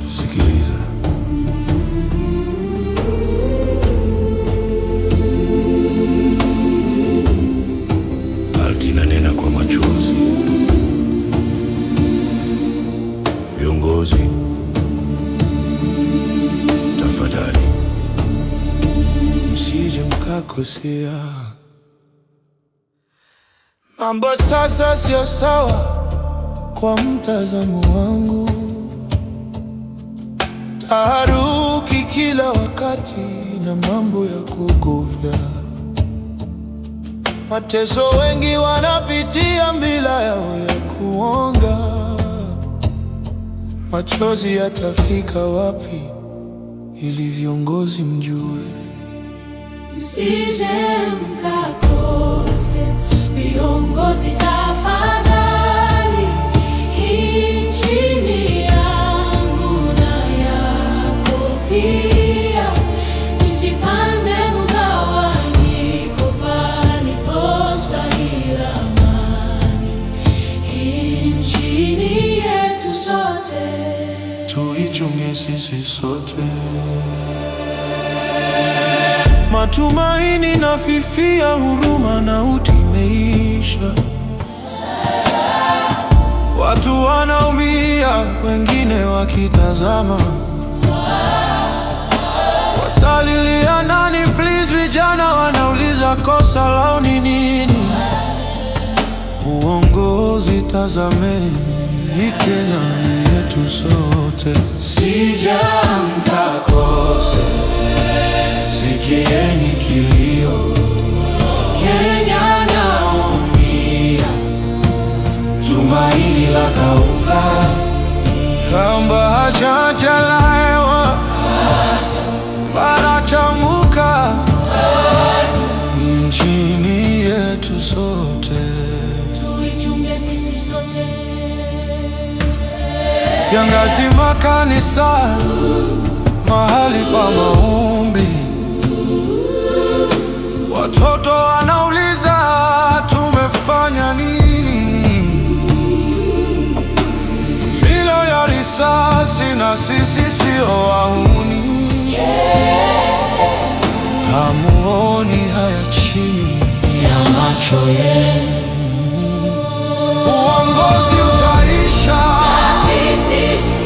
Sikiliza. Ardhi inanena kwa machozi. Viongozi, tafadhali msije mkakosea. Mambo sasa sio sawa kwa mtazamo wangu. Taharuki kila wakati na mambo ya kuogofya. Mateso wengi wanapitia bila yao ya kuonga. Machozi yatafika wapi ili viongozi mjue? Msije mkakose viongozi tafadhali, hii chini yangu na yako pia. Nisipande mgawanyiko palipostahili amani, hii chini yetu sote. Tuichunge sisi sote. Matumaini na fifia, huruma na utu imeisha. Watu wanaumia, wengine wakitazama. Watalilia nani please? Vijana wanauliza kosa lao ni nini? Uongozi tazameni, hii Kenya ni yetu sote. Sija mkakose, sikieni kilio. Kenya naumia, tumaini la kauka. Kamba hajajala hewa, barachamuka. Nchini yetu sote, Tuichunge sisi sote. kiangazi makanisa, mahali pa maombi. Watoto wanauliza tumefanya nini? Milio ya risasi na sisi sio wahuni. Hamuoni haya chini ya macho yenu? Uongozi utaisha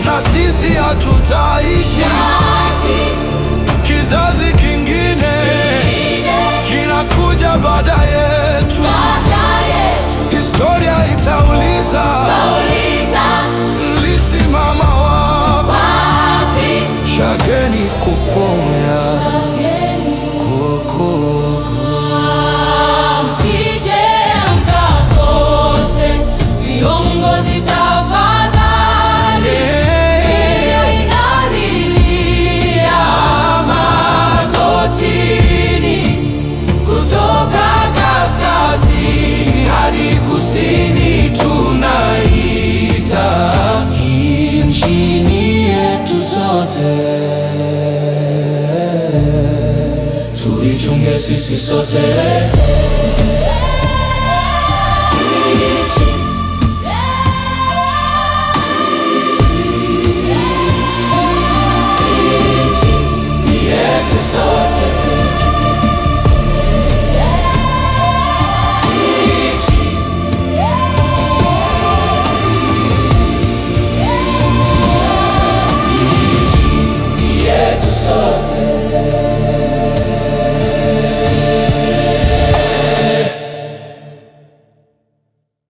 na sisi hatutaishi. Kizazi kingine kinakuja baada yetu. Historia itauliza, mlisimama wapi? Chageni kuponya Msije mkakose viongozi tafadhali, Kenya inalilia magotini. Kutoka kaskazini hadi kusini tunaita, hii nchini yetu sote. Tuichunge sisi sote.